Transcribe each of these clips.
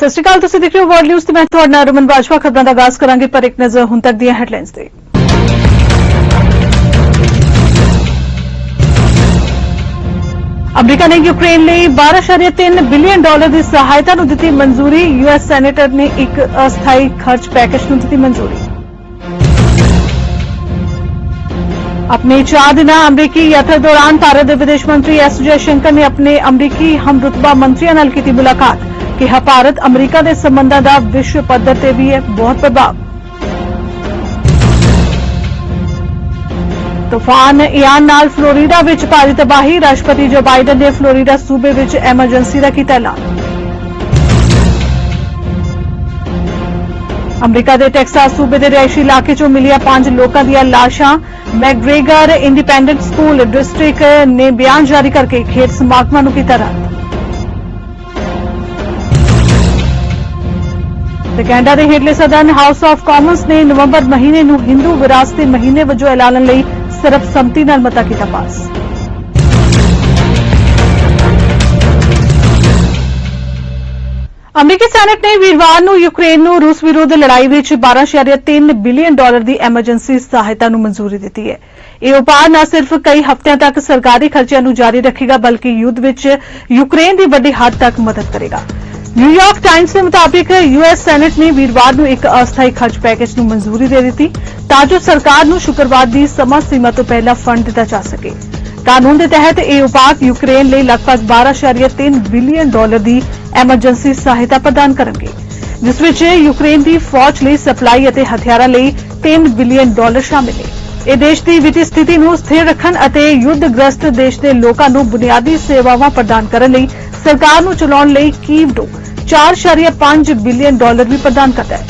ਸਤਿ ਸ਼੍ਰੀ ਅਕਾਲ, ਤੁਸੀਂ ਦੇਖ ਰਹੇ ਹੋ ਵਰਲਡ ਨਿਊਜ਼ ਤੇ ਮੈਂ ਤੁਹਾਡਾ ਨਾਮ ਰਮਨ ਬਾਜਵਾ। ਖਬਰਾਂ ਦਾ ਆਗਾਜ਼ ਕਰਾਂਗੇ ਪਰ ਇੱਕ ਨਜ਼ਰ ਹੁਣ ਤੱਕ ਦੀਆਂ ਹੈਡਲਾਈਨਸ ਤੇ। ਅਮਰੀਕਾ ਨੇ ਯੂਕਰੇਨ ਲਈ $12.3 ਬਿਲੀਅਨ ਦੀ ਸਹਾਇਤਾ ਨੂੰ ਦਿੱਤੀ ਮਨਜ਼ੂਰੀ। ਯੂਐਸ ਸੈਨੇਟਰ ਨੇ ਇੱਕ ਅਸਥਾਈ ਖਰਚ ਪੈਕੇਜ ਨੂੰ ਦਿੱਤੀ ਮਨਜ਼ੂਰੀ। अपने 4 दिना अमरीकी यात्रा दौरान भारत के विदेश मंत्री एस जयशंकर ने अपने अमरीकी हमरुतबा मंत्रियों नाल कीती मुलाकात। कहा भारत अमरीका के संबंधों का विश्व पद्धर ते भी है बहुत प्रभाव। तूफान इयान नाल फ्लोरिडा विच भारी तबाही। राष्ट्रपति जो बाइडन ने फ्लोरिडा सूबे विच एमरजेंसी का कीता ऐलान। अमरीका के टैक्सास सूबे के रिहायशी इलाके चों मिलिया 5 लोगों दी लाशां। मैकग्रेगर इंडिपेंडेंट स्कूल डिस्ट्रिक्ट ने बयान जारी करके खेड समागमां नूं कीता रद्द। कैनेडा के हेठले सदन हाउस ऑफ कॉमन्स ने नवंबर महीने नूं हिंदू विरासती महीने वजों ऐलानण लई सर्बसम्मति नाल मता कीता पास। अमरीकी सैनेट ने वीरवार नूं यूक्रेन नूं रूस विरुद्ध लड़ाई विच $12.3 बिलियन की एमरजेंसी सहायता नूं मंजूरी दी है। यह उपाय न सिर्फ कई हफ्तिਆਂ तक सरकारी खर्चिਆਂ नूं जारी रखेगा बल्कि युद्ध विच यूक्रेन की बड़ी हद तक मदद करेगा। न्यूयॉर्क टाइम्स के मुताबिक यूएस सैनेट ने वीरवार नूं एक अस्थाई खर्च पैकेज नूं मंजूरी दे दी तां जो सरकार नूं शुक्रवार की समा सीमा तो पहला फंड दिता जा सके। कानून के तहत यह उपाय यूक्रेन लिए लगभग $12.3 बिलियन की एमरजेंसी सहायता प्रदान करेंगे, जिस विच यूक्रेन की फौज लिए सप्लाई और हथियारों लिए $3 बिलियन शामिल है। यह देश की वित्तीय स्थिति को स्थिर रखण और युद्धग्रस्त देश के लोगों को बुनियादी सेवावां प्रदान करने लई सरकार को चलाउण लई कीव नूं $4.5 बिलियन भी प्रदान करता है।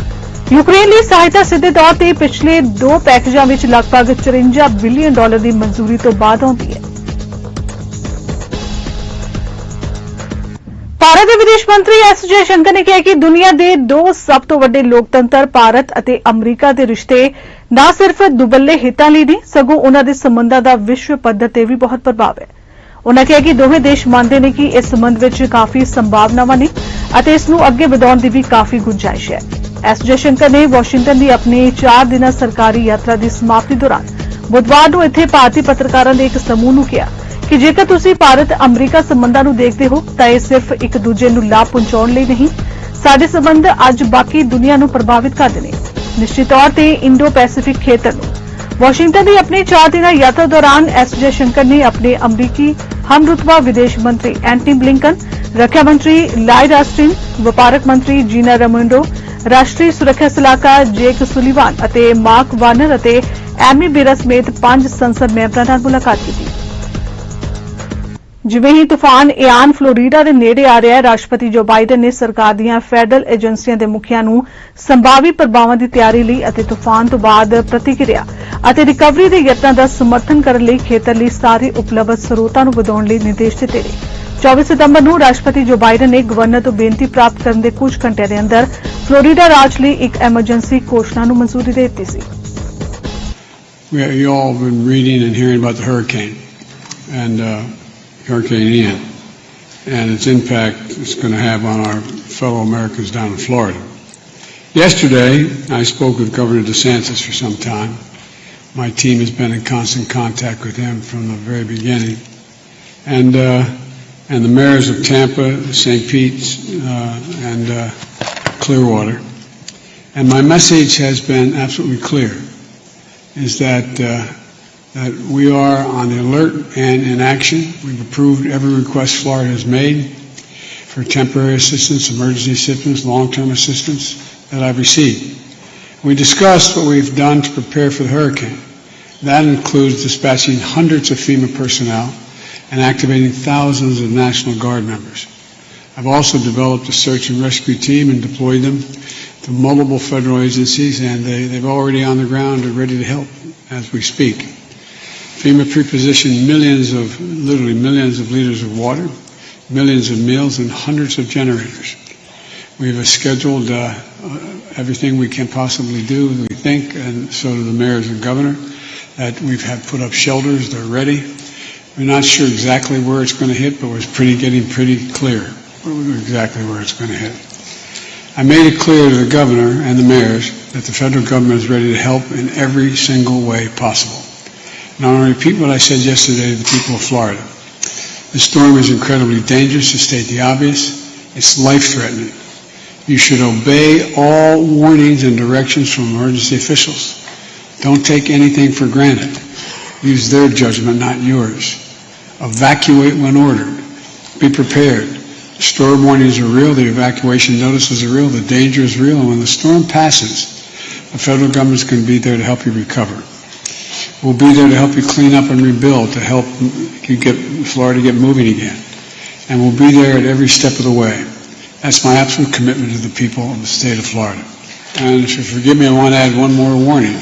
यूक्रेन लिए सहायता सीधे तौर पर पिछले 2 पैकेजों में लगभग $54 बिलियन की मंजूरी तो बाद आती है। भारत के विदेश मंत्री एस जयशंकर ने कहा कि दुनिया के 2 सब तो वड्डे लोकतंत्र भारत और अमरीका के रिश्ते न सिर्फ दुबले हितों लिए नहीं सगों उन्होंने संबंधों का विश्व पद्धर ते भी बहुत प्रभाव है। उन्होंने कहा कि दोवें देश मानते हैं कि इस संबंध में काफी संभावनावां ने और इसनूं अगे वधाउण दी भी काफी गुंजाइश है। एस जयशंकर ने वाशिंगटन की अपनी 4 दिना सरकारी यात्रा की समाप्ति दौरान बुधवार को इत्थे भारतीय पत्रकारों के एक समूह नूं कहा कि जेकर तुसीं भारत अमरीका संबंधों को देखते हो तो यह सिर्फ एक दूजे नूं लाभ पहुंचाउण लई नहीं, साडे संबंध अज बाकी दुनिया नूं प्रभावित करदे ने, निश्चित तौर पर इंडो पैसिफिक खेतर नूं। वाशिंगटन की अपनी 4 दिना यात्रा दौरान एस जयशंकर ने अपने अमरीकी हमरुतबा विदेश मंत्री एंटनी ब्लिंकन, रक्षा मंत्री लॉयड ऑस्टिन, व्यापारक मंत्री जीना रेमोंडो, राष्ट्रीय सुरक्षा सलाहकार जेक सुलिवान और मार्क वार्नर और एमी बेरा समेत 5 संसद मैंबरों नाल मुलाकात की। जिवें ही तूफान इयान फ्लोरिडा के नेड़े आ रहा है, राष्ट्रपति जो बाइडन ने सरकार दीआं फैडरल एजेंसियां के मुखियां नूं संभावी प्रभावां की तैयारी लई अते तूफान तो बाद प्रतिक्रिया अते रिकवरी के यत्नां का समर्थन करने लई खेतर लई सारे उपलब्ध स्रोतां नूं वधाउण लई निर्देश दित्ते ने। 24 सितंबर नूं राष्ट्रपति जो बाइडन ने गवर्नर तो बेनती प्राप्त करने के कुछ घंटिਆਂ के अंदर फ्लोरिडा राज लई एक एमरजेंसी घोषणा नूं मंजूरी दे दित्ती सी। You all have been reading and hearing about the hurricane and Hurricane Ian and its impact it's going to have on our fellow Americans down in Florida. Yesterday, I spoke with Governor DeSantis for some time. My team has been in constant contact with him from the very beginning. And the mayors of Tampa, St. Pete's, and Clearwater. And my message has been absolutely clear, is that we are on the alert and in action. We've approved every request Florida has made for temporary assistance, emergency assistance, long-term assistance that I've received. We discussed what we've done to prepare for the hurricane. That includes dispatching hundreds of FEMA personnel and activating thousands of National Guard members. I've also developed a search and rescue team and deployed them to multiple federal agencies, and they're already on the ground and ready to help as we speak. FEMA prepositioned literally millions of liters of water, millions of meals, and hundreds of generators. We've scheduled everything we can possibly do, we think, and so do the mayors and governor, that we've had put up shelters, they're ready. We're not sure exactly where it's going to hit, but we're getting pretty clear exactly where it's going to hit. I made it clear to the governor and the mayors that the federal government is ready to help in every single way possible. And I want to repeat what I said yesterday to the people of Florida. This storm is incredibly dangerous, to state the obvious. It's life-threatening. You should obey all warnings and directions from emergency officials. Don't take anything for granted. Use their judgment, not yours. Evacuate when ordered. Be prepared. The storm warnings are real. The evacuation notices are real. The danger is real. And when the storm passes, the federal government's going to be there to help you recover. We'll be there to help you clean up and rebuild, to help you get Florida get moving again. And we'll be there at every step of the way. That's my absolute commitment to the people of the state of Florida. And if you forgive me, I want to add one more warning.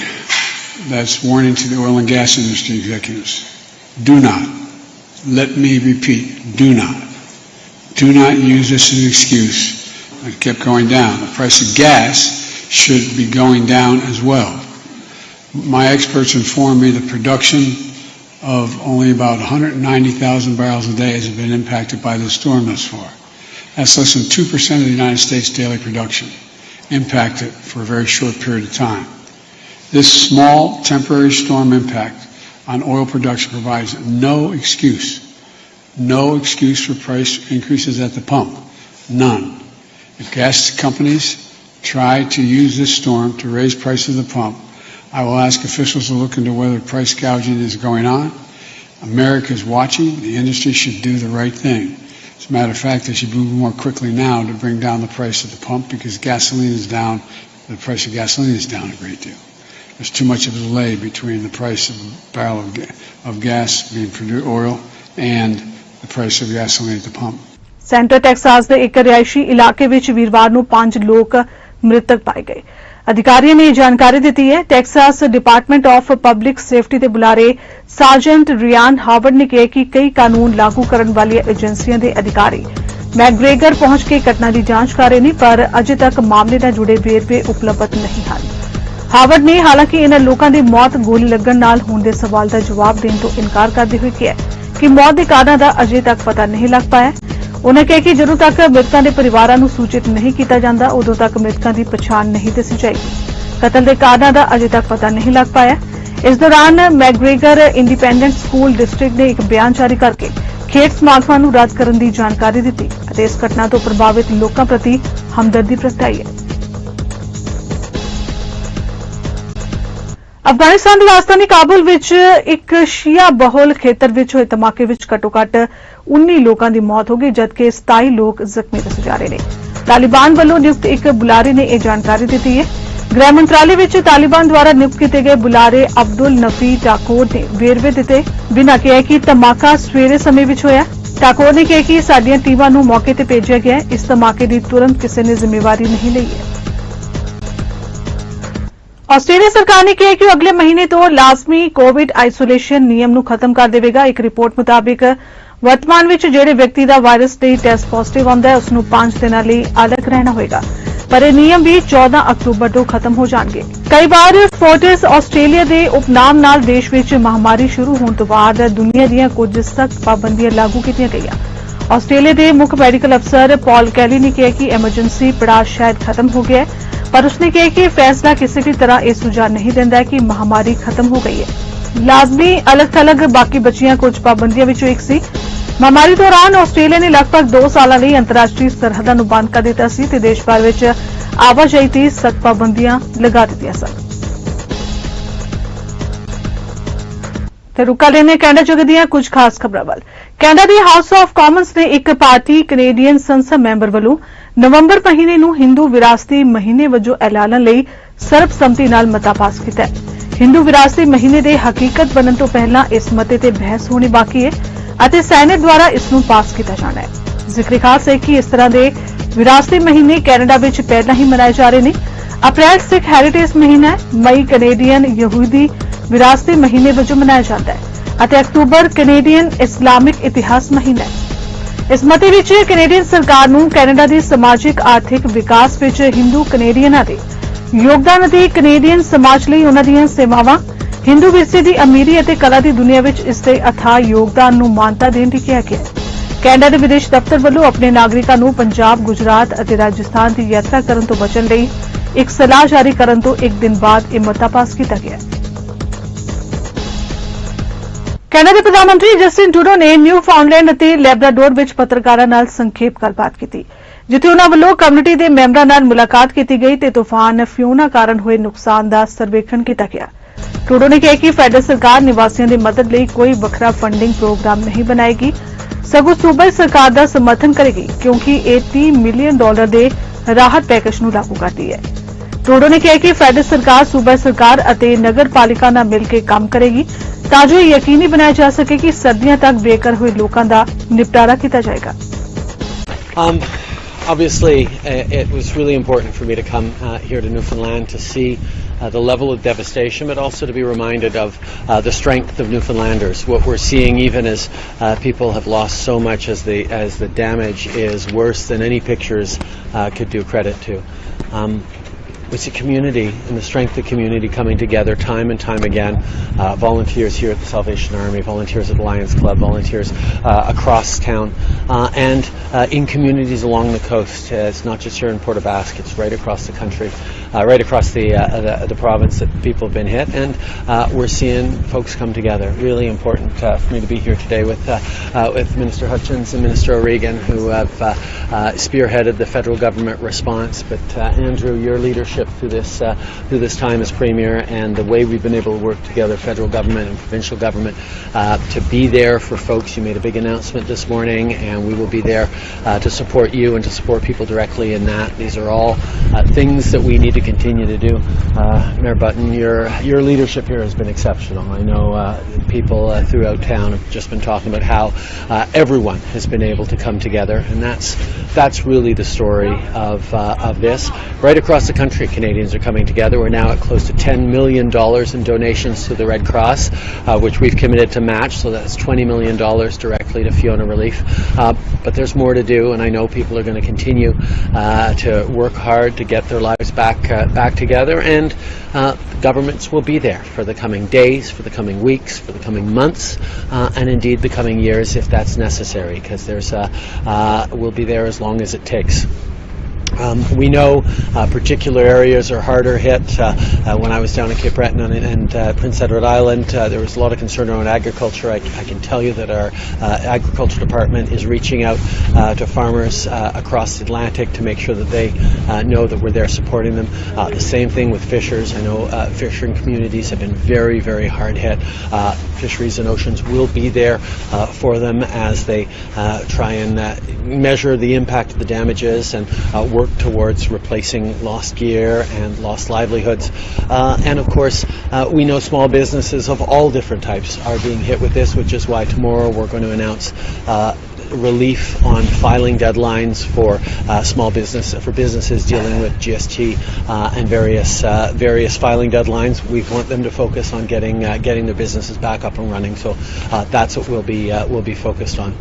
That's warning to the oil and gas industry executives. Do not, let me repeat, do not use this as an excuse. It kept going down. The price of gas should be going down as well. My experts informed me the production of only about 190,000 barrels a day has been impacted by this storm thus far. That's less than 2% of the United States daily production impacted for a very short period of time. This small temporary storm impact on oil production provides no excuse for price increases at the pump. None. If gas companies try to use this storm to raise prices at the pump, I will ask officials to look into whether price gouging is going on. America is watching. The industry should do the right thing. As a matter of fact, they should move more quickly now to bring down the price at the pump, because gasoline is down. The price of gasoline is down a great deal. There's too much of a delay between the price of a barrel of gas being produced, oil, and the price of gasoline at the pump. Centre Texas ਦੇ ਇੱਕ ਰਿਹਾਇਸ਼ੀ ਇਲਾਕੇ ਵਿੱਚ ਵੀਰਵਾਰ ਨੂੰ 5 ਲੋਕ ਮ੍ਰਿਤਕ ਪਾਏ ਗਏ। ਅਧਿਕਾਰੀਆਂ ਨੇ ਇਹ ਜਾਣਕਾਰੀ ਦਿੱਤੀ ਹੈ। Texas department of public safety ਦੇ ਬੁਲਾਰੇ ਸਾਰਜੈਂਟ ਰਿਆਨ ਹਾਵਰਡ ਨੇ ਕਿਹਾ ਕਿ ਕਈ ਕਾਨੂੰਨ ਲਾਗੂ ਕਰਨ ਵਾਲੀਆਂ ਏਜੰਸੀਆਂ ਦੇ ਅਧਿਕਾਰੀ ਮੈਗਰੇਗਰ ਪਹੁੰਚ ਕੇ ਘਟਨਾ ਦੀ ਜਾਂਚ ਕਰ ਰਹੇ ਨੇ, ਪਰ ਅਜੇ ਤੱਕ ਮਾਮਲੇ ਨਾਲ ਜੁੜੇ ਵੇਰਵੇ ਉਪਲਬਧ ਨਹੀਂ ਹਨ। ਹਾਵਰਡ ਨੇ ਹਾਲਾਂਕਿ ਇਨ੍ਹਾਂ ਲੋਕਾਂ ਦੀ ਮੌਤ ਗੋਲੀ ਲੱਗਣ ਨਾਲ ਹੋਣ ਦੇ ਸਵਾਲ ਦਾ ਜਵਾਬ ਦੇਣ ਤੋਂ ਇਨਕਾਰ ਕਰਦੇ ਹੋਏ ਕਿਹਾ ਕਿ ਮੌਤ ਦੇ ਕਾਰਨਾਂ ਦਾ ਅਜੇ ਤੱਕ ਪਤਾ ਨਹੀਂ ਲੱਗ ਪਾਇਆ। ਉਨ੍ਹਾਂ ਕਿਹਾ ਕਿ ਜਦੋਂ ਤੱਕ ਮ੍ਰਿਤਕਾਂ ਦੇ ਪਰਿਵਾਰਾਂ ਨੂੰ ਸੂਚਿਤ ਨਹੀਂ ਕੀਤਾ ਜਾਂਦਾ, ਉਦੋਂ ਤੱਕ ਮ੍ਰਿਤਕਾਂ ਦੀ ਪਛਾਣ ਨਹੀਂ ਦੱਸੀ ਜਾਏਗੀ। ਕਤਲ ਦੇ ਕਾਰਨਾਂ ਦਾ ਅਜੇ ਤੱਕ ਪਤਾ ਨਹੀਂ ਲੱਗ ਪਾਇਆ। ਇਸ ਦੌਰਾਨ ਮੈਗਰੇਗਰ ਇੰਡੀਪੈਂਡੈਂਟ ਸਕੂਲ ਡਿਸਟ੍ਰਿਕਟ ਨੇ ਇੱਕ ਬਿਆਨ ਜਾਰੀ ਕਰਕੇ ਖੇਡ ਸਮਾਗਮਾਂ ਨੂੰ ਰੱਦ ਕਰਨ ਦੀ ਜਾਣਕਾਰੀ ਦਿੱਤੀ ਅਤੇ ਇਸ ਘਟਨਾ ਤੋਂ ਪ੍ਰਭਾਵਿਤ ਲੋਕਾਂ ਪ੍ਰਤੀ ਹਮਦਰਦੀ ਪ੍ਰਗਟਾਈ ਹੈ। ਅਫਗਾਨਿਸਤਾਨ ਦੀ ਰਾਜਧਾਨੀ ਕਾਬੁਲ ਵਿੱਚ ਇੱਕ ਸ਼ੀਆ ਬਹੁਲ ਖੇਤਰ ਵਿੱਚ ਹੋਏ ਧਮਾਕੇ ਵਿੱਚ ਘੱਟੋ-ਘੱਟ 19 ਲੋਕਾਂ ਦੀ ਮੌਤ ਹੋ ਗਈ, ਜਦਕਿ 27 ਲੋਕ ਜ਼ਖਮੀ ਦੱਸੇ ਜਾ ਰਹੇ ਨੇ। ਤਾਲਿਬਾਨ ਵੱਲੋਂ ਨਿਯੁਕਤ ਇੱਕ ਬੁਲਾਰੇ ਨੇ ਇਹ ਜਾਣਕਾਰੀ ਦਿੱਤੀ ਹੈ। ਗ੍ਰਹਿ ਮੰਤਰਾਲੇ ਵਿੱਚ ਤਾਲਿਬਾਨ ਦੁਆਰਾ ਨਿਯੁਕਤ ਕੀਤੇ ਗਏ ਬੁਲਾਰੇ ਅਬਦੁਲ ਨਫੀ ਟਾਕੋਰ ਨੇ ਵੇਰਵੇ ਦਿੱਤੇ ਬਿਨਾਂ ਕਿਹਾ ਕਿ ਧਮਾਕਾ ਸਵੇਰੇ ਸਮੇਂ ਵਿੱਚ ਹੋਇਆ। ਟਾਕੋਰ ਨੇ ਕਿਹਾ ਕਿ ਸਾਡੀਆਂ ਟੀਮਾਂ ਨੂੰ ਮੌਕੇ ਤੇ ਭੇਜਿਆ ਗਿਆ। ਇਸ ਧਮਾਕੇ ਦੀ ਤੁਰੰਤ ਕਿਸੇ ਨੇ ਜ਼ਿੰਮੇਵਾਰੀ ਨਹੀਂ ਲਈ ਹੈ। ਆਸਟ੍ਰੇਲੀਆ ਸਰਕਾਰ ਨੇ ਕਿਹਾ ਕਿ ਉਹ ਅਗਲੇ ਮਹੀਨੇ ਤੋਂ ਲਾਜ਼ਮੀ ਕੋਵਿਡ ਆਈਸੋਲੇਸ਼ਨ ਨਿਯਮ ਨੂੰ ਖਤਮ ਕਰ ਦੇਵੇਗਾ। ਇੱਕ ਰਿਪੋਰਟ ਮੁਤਾਬਿਕ ਵਰਤਮਾਨ ਵਿੱਚ ਜਿਹੜੇ ਵਿਅਕਤੀ ਦਾ ਵਾਇਰਸ ਲਈ ਟੈਸਟ ਪੋਜ਼ਿਟਿਵ ਆਉਂਦਾ ਹੈ, ਉਸ ਨੂੰ 5 ਦਿਨਾਂ ਲਈ ਅਲੱਗ ਰਹਿਣਾ ਹੋਵੇਗਾ, ਪਰ ਇਹ ਨਿਯਮ ਵੀ 14 ਅਕਤੂਬਰ ਤੋਂ ਖਤਮ ਹੋ ਜਾਣਗੇ। ਕਈ ਵਾਰ ਫੋਰਟਿਸ ਆਸਟ੍ਰੇਲੀਆ ਦੇ ਉਪਨਾਮ ਨਾਲ ਦੇਸ਼ ਵਿੱਚ ਮਹਾਮਾਰੀ ਸ਼ੁਰੂ ਹੋਣ ਤੋਂ ਬਾਅਦ ਦੁਨੀਆ ਦੀਆਂ ਕੁਝ ਸਖਤ ਪਾਬੰਦੀਆਂ ਲਾਗੂ ਕੀਤੀਆਂ ਗਈਆਂ। ਆਸਟ੍ਰੇਲੀਆ ਦੇ ਮੁੱਖ ਮੈਡੀਕਲ ਅਫਸਰ ਪੌਲ ਕੈਲੀ ਨੇ ਕਿਹਾ ਕਿ ਐਮਰਜੈਂਸੀ ਪੜਾਅ ਸ਼ਾਇਦ ਖਤਮ ਹੋ ਗਿਆ ਹੈ, ਪਰ ਉਸਨੇ ਕਿਹਾ ਕਿ ਇਹ ਫੈਸਲਾ ਕਿਸੇ ਵੀ ਤਰ੍ਹਾਂ ਇਹ ਸੁਝਾਅ ਨਹੀਂ ਦਿੰਦਾ ਕਿ ਮਹਾਮਾਰੀ ਖਤਮ ਹੋ ਗਈ ਹੈ। ਲਾਜ਼ਮੀ ਅਲੱਗ-ਥਲੱਗ ਬਾਕੀ ਬਚੀਆਂ ਕੁਝ ਪਾਬੰਦੀਆਂ ਵਿੱਚੋਂ ਇੱਕ ਸੀ। ਮਹਾਮਾਰੀ ਦੌਰਾਨ ਆਸਟ੍ਰੇਲੀਆ ਨੇ ਲਗਭਗ 2 ਸਾਲਾਂ ਲਈ ਅੰਤਰਰਾਸ਼ਟਰੀ ਸਰਹੱਦਾਂ ਨੂੰ ਬੰਦ ਕਰ ਦਿੱਤਾ ਸੀ ਤੇ ਦੇਸ਼ ਭਰ ਵਿੱਚ ਆਵਾਜਾਈ ਤੇ ਸਖਤ ਪਾਬੰਦੀਆਂ ਲਗਾ ਦਿੱਤੀਆਂ ਸਨ। ਤੇ ਰੁਕਾ ਲੈਣੇ ਕੈਨੇਡਾ ਜਗਤ ਦੀਆਂ ਕੁਝ ਖਾਸ ਖਬਰਾਂ ਵੱਲ। Canada the house of Commons ਨੇ ਇੱਕ ਪਾਰਟੀ ਕੈਨੇਡੀਅਨ ਸੰਸਦ ਮੈਂਬਰ ਵੱਲੋਂ ਨਵੰਬਰ ਮਹੀਨੇ ਨੂੰ ਹਿੰਦੂ ਵਿਰਾਸਤੀ ਮਹੀਨੇ ਵਜੋਂ ਐਲਾਨਣ ਲਈ ਸਰਬਸੰਮਤੀ ਨਾਲ ਮਤਾ ਪਾਸ ਕੀਤਾ ਹੈ। ਹਿੰਦੂ ਵਿਰਾਸਤੀ ਮਹੀਨੇ ਦੇ ਹਕੀਕਤ ਬਣਨ ਤੋਂ ਪਹਿਲਾਂ ਇਸ ਮਤੇ ਤੇ ਬਹਿਸ ਹੋਣੀ ਬਾਕੀ ਹੈ ਅਤੇ ਸੈਨੇਟ ਦੁਆਰਾ ਇਸ ਨੂੰ ਪਾਸ ਕੀਤਾ ਜਾਣਾ ਹੈ। ਜ਼ਿਕਰ ਖਾਸ ਹੈ ਕਿ ਇਸ ਤਰ੍ਹਾਂ ਦੇ ਵਿਰਾਸਤੀ ਮਹੀਨੇ ਕੈਨੇਡਾ ਵਿੱਚ ਪਹਿਲਾਂ ਹੀ ਮਨਾਏ ਜਾ ਰਹੇ ਨੇ। ਅਪ੍ਰੈਲ ਸਿੱਖ ਹੈਰੀਟੇਜ ਮਹੀਨਾ ਹੈ, ਮਈ ਕੈਨੇਡੀਅਨ ਯਹੂਦੀ ਵਿਰਾਸਤੀ ਮਹੀਨੇ ਵਜੋਂ ਮਨਾਇਆ ਜਾਂਦਾ ਹੈ ਅਤੇ ਅਕਤੂਬਰ ਕੈਨੇਡੀਅਨ ਇਸਲਾਮਿਕ ਇਤਿਹਾਸ ਮਹੀਨਾ ਹੈ। ਇਸ ਮਤੇ ਵਿੱਚ ਕੈਨੇਡੀਅਨ ਸਰਕਾਰ ਨੂੰ ਕੈਨੇਡਾ ਦੇ ਸਮਾਜਿਕ ਆਰਥਿਕ ਵਿਕਾਸ ਵਿੱਚ ਹਿੰਦੂ ਕੈਨੇਡੀਅਨਾਂ ਦੇ ਯੋਗਦਾਨ ਅਤੇ ਕੈਨੇਡੀਅਨ ਸਮਾਜ ਲਈ ਉਨ੍ਹਾਂ ਦੀਆਂ ਸੇਵਾਵਾਂ, ਹਿੰਦੂ ਵਿਰਸੇ ਦੀ ਅਮੀਰੀ ਅਤੇ ਕਲਾ ਦੀ ਦੁਨੀਆ ਵਿੱਚ ਇਸ ਦੇ ਅਥਾਹ ਯੋਗਦਾਨ ਨੂੰ ਮਾਨਤਾ ਦੇਣ ਲਈ ਕਿਹਾ ਗਿਆ ਹੈ। ਕੈਨੇਡਾ ਦੇ ਵਿਦੇਸ਼ ਦਫ਼ਤਰ ਵੱਲੋਂ ਆਪਣੇ ਨਾਗਰਿਕਾਂ ਨੂੰ ਪੰਜਾਬ, ਗੁਜਰਾਤ ਅਤੇ ਰਾਜਸਥਾਨ ਦੀ ਯਾਤਰਾ ਕਰਨ ਤੋਂ ਬਚਣ ਲਈ ਇੱਕ ਸਲਾਹ ਜਾਰੀ ਕਰਨ ਤੋਂ ਇੱਕ ਦਿਨ ਬਾਅਦ ਇਹ ਮਤਾ ਪਾਸ ਕੀਤਾ ਗਿਆ। ਕੈਨੇਡਾ ਦੇ ਪ੍ਰਧਾਨ ਮੰਤਰੀ ਜਸਟਿਨ ਟਰੂਡੋ ਨੇ ਨਿਊ ਫਾਊਂਡਲੈਂਡ ਅਤੇ ਲੈਬਰਾਡੋਰ ਵਿੱਚ ਪੱਤਰਕਾਰਾਂ ਨਾਲ ਸੰਖੇਪ ਗੱਲਬਾਤ ਕੀਤੀ, ਜਿੱਥੇ ਉਨ੍ਹਾਂ ਵੱਲੋਂ ਕਮਿਊਨਿਟੀ ਦੇ ਮੈਂਬਰਾਂ ਨਾਲ ਮੁਲਾਕਾਤ ਕੀਤੀ ਗਈ ਤੇ ਤੂਫਾਨ ਫਿਓਨਾ ਕਾਰਨ ਹੋਏ ਨੁਕਸਾਨ ਦਾ ਸਰਵੇਖਣ ਕੀਤਾ ਗਿਆ। ਟਰੂਡੋ ਨੇ ਕਿਹਾ ਕਿ ਫੈਡਰਲ ਸਰਕਾਰ ਨਿਵਾਸੀਆਂ ਦੀ ਮਦਦ ਲਈ ਕੋਈ ਵੱਖਰਾ ਫੰਡਿੰਗ ਪ੍ਰੋਗਰਾਮ ਨਹੀਂ ਬਣਾਏਗੀ, ਸਗੋਂ ਸੂਬਾਈ ਸਰਕਾਰ ਦਾ ਸਮਰਥਨ ਕਰੇਗੀ ਕਿਉਂਕਿ ਇਹ $30 ਮਿਲੀਅਨ ਦੇ ਰਾਹਤ ਪੈਕੇਜ ਨੂੰ ਲਾਗੂ ਕਰਦੀ ਹੈ। ਟਰੂਡੋ ਨੇ ਕਿਹਾ ਕਿ ਫੈਡਰਲ ਸਰਕਾਰ ਸੂਬਾਈ ਸਰਕਾਰ ਅਤੇ ਨਗਰ ਪਾਲਿਕਾ ਨਾਲ ਮਿਲ ਕੇ ਕੰਮ ਕਰੇਗੀ ਤਾਂ ਜੋ ਇਹ ਯਕੀਨੀ ਬਣਾਇਆ ਜਾ ਸਕੇ ਕਿ ਸਰਦੀਆਂ ਤੱਕ ਬੇਘਰ ਹੋਏ ਲੋਕਾਂ ਦਾ ਨਿਪਟਾਰਾ ਕੀਤਾ ਜਾਏਗਾ। Obviously, it was really important for me to come here to Newfoundland to see the level of devastation, but also to be reminded of the strength of Newfoundlanders. What we're seeing, even as people have lost so much, as the damage is worse than any pictures could do credit to. We see community and the strength of community coming together time and time again. Volunteers here at the Salvation Army, volunteers at the Lions Club, volunteers across town, and in communities along the coast. It's not just here in Port aux Basques, it's right across the country, right across the province that people have been hit, and we're seeing folks come together. Really important for me to be here today with Minister Hutchins and Minister O'Regan, who have spearheaded the federal government response. But Andrew, your leadership through this time as Premier, and the way we've been able to work together, federal government and provincial government, to be there for folks. You made a big announcement this morning, and we will be there to support you and to support people directly in that. These are all things that we need to continue to do. Mayor Button, your leadership here has been exceptional. I know people throughout town have just been talking about how everyone has been able to come together, and that's really the story of this. Right across the country, Canadians are coming together. We're now at close to $10 million in donations to the Red Cross, which we've committed to match, so that's $20 million directly to Fiona relief. But there's more to do, and I know people are going to continue to work hard to get their lives back together, and governments will be there for the coming days, for the coming weeks, for the coming months, and indeed the coming years if that's necessary, because we'll be there as long as it takes. We know particular areas are harder hit. When I was down at Cape Breton and Prince Edward Island, there was a lot of concern around agriculture. I can tell you that our agriculture department is reaching out to farmers across the Atlantic to make sure that they know that we're there supporting them. The same thing with fishers. I know fishing communities have been very, very hard hit. Fisheries and Oceans will be there for them as they try and measure the impact of the damages and work towards replacing lost gear and lost livelihoods. And of course, we know small businesses of all different types are being hit with this, which is why tomorrow we're going to announce relief on filing deadlines for businesses dealing with GST and various filing deadlines. We want them to focus on getting their businesses back up and running. So that's what we'll be focused on.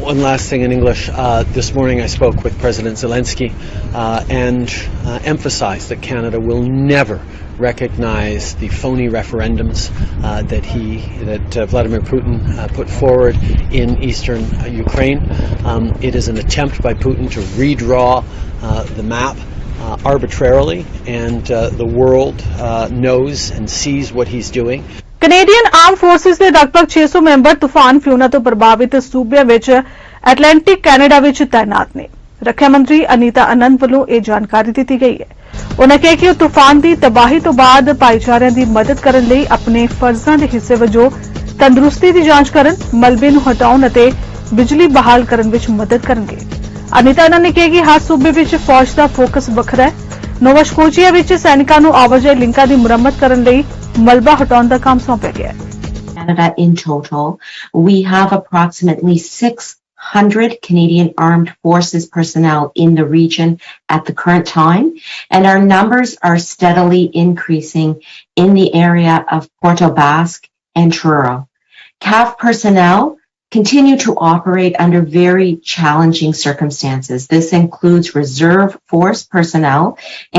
One last thing in English. This morning I spoke with President Zelensky and emphasized that Canada will never recognize the phony referendums that Vladimir Putin put forward in eastern Ukraine. It is an attempt by Putin to redraw the map arbitrarily, and the world knows and sees what he's doing. Canadian arm forces ਦੇ ਲਗਭਗ 600 member ਤੂਫਾਨ ਫਿਓਨਾ ਤੋਂ ਪ੍ਰਭਾਵਿਤ ਸੂਬਿਆਂ ਵਿੱਚ Atlantic Canada ਵਿੱਚ ਤਾਇਨਾਤ ਨੇ। ਰੱਖਿਆ ਮੰਤਰੀ ਅਨੀਤਾ ਆਨੰਦ ਵੱਲੋਂ ਇਹ ਜਾਣਕਾਰੀ ਦਿੱਤੀ ਗਈ ਹੈ। ਉਨ੍ਹਾਂ ਕਿਹਾ ਕਿ ਉਹ ਤੂਫਾਨ ਦੀ ਤਬਾਹੀ ਤੋਂ ਬਾਅਦ ਭਾਈਚਾਰਿਆਂ ਦੀ ਮਦਦ ਕਰਨ ਲਈ ਆਪਣੇ ਫਰਜ਼ਾਂ ਦੇ ਹਿੱਸੇ ਵਜੋਂ ਤੰਦਰੁਸਤੀ ਦੀ ਜਾਂਚ ਕਰਨ, ਮਲਬੇ ਨੂੰ ਹਟਾਉਣ ਅਤੇ ਬਿਜਲੀ ਬਹਾਲ ਕਰਨ ਵਿੱਚ ਮਦਦ ਕਰਨਗੇ। ਅਨੀਤਾ ਆਨੰਦ ਨੇ ਕਿਹਾ ਕਿ ਹਰ ਸੂਬੇ ਵਿੱਚ ਫੌਜ ਦਾ ਫੋਕਸ ਵੱਖਰਾ ਹੈ। ਨੋਵਾ ਸਕੋਸ਼ੀਆ ਵਿੱਚ ਸੈਨਿਕਾਂ ਨੂੰ ਆਵਾਜਾਈ ਲਿੰਕਾਂ ਦੀ ਮੁਰੰਮਤ ਕਰਨ ਲਈ ਮਲਬਾ ਹਟਾਉਣ ਦਾ ਕੰਮ ਸੌਂਪਿਆ ਗਿਆ ਹੈ। Canada in total, we have approximately 600 Canadian Armed Forces personnel in the region at the current time, and our numbers are steadily increasing in the area of Port aux Basques and Truro. CAF personnel continue to operate under very challenging circumstances. This includes reserve force personnel,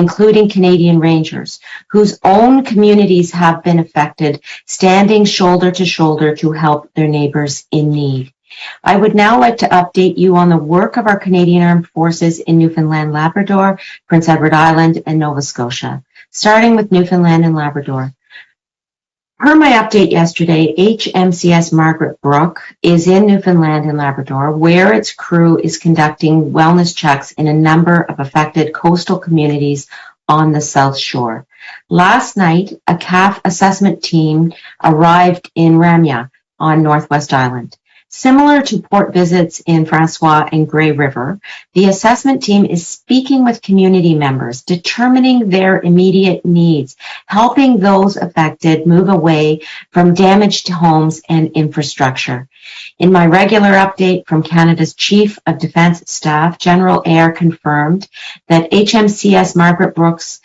including Canadian Rangers, whose own communities have been affected, standing shoulder to shoulder to help their neighbours in need. I would now like to update you on the work of our Canadian Armed Forces in Newfoundland, Labrador, Prince Edward Island, and Nova Scotia. Starting with Newfoundland and Labrador. Per my update yesterday, HMCS Margaret Brooke is in Newfoundland and Labrador, where its crew is conducting wellness checks in a number of affected coastal communities on the South Shore. Last night, a CAF assessment team arrived in Ramya on Northwest Island. Similar to port visits in Francois and Grey River, the assessment team is speaking with community members, determining their immediate needs, helping those affected move away from damaged homes and infrastructure. In my regular update from Canada's Chief of Defence Staff, General Eyre confirmed that HMCS Margaret Brooke's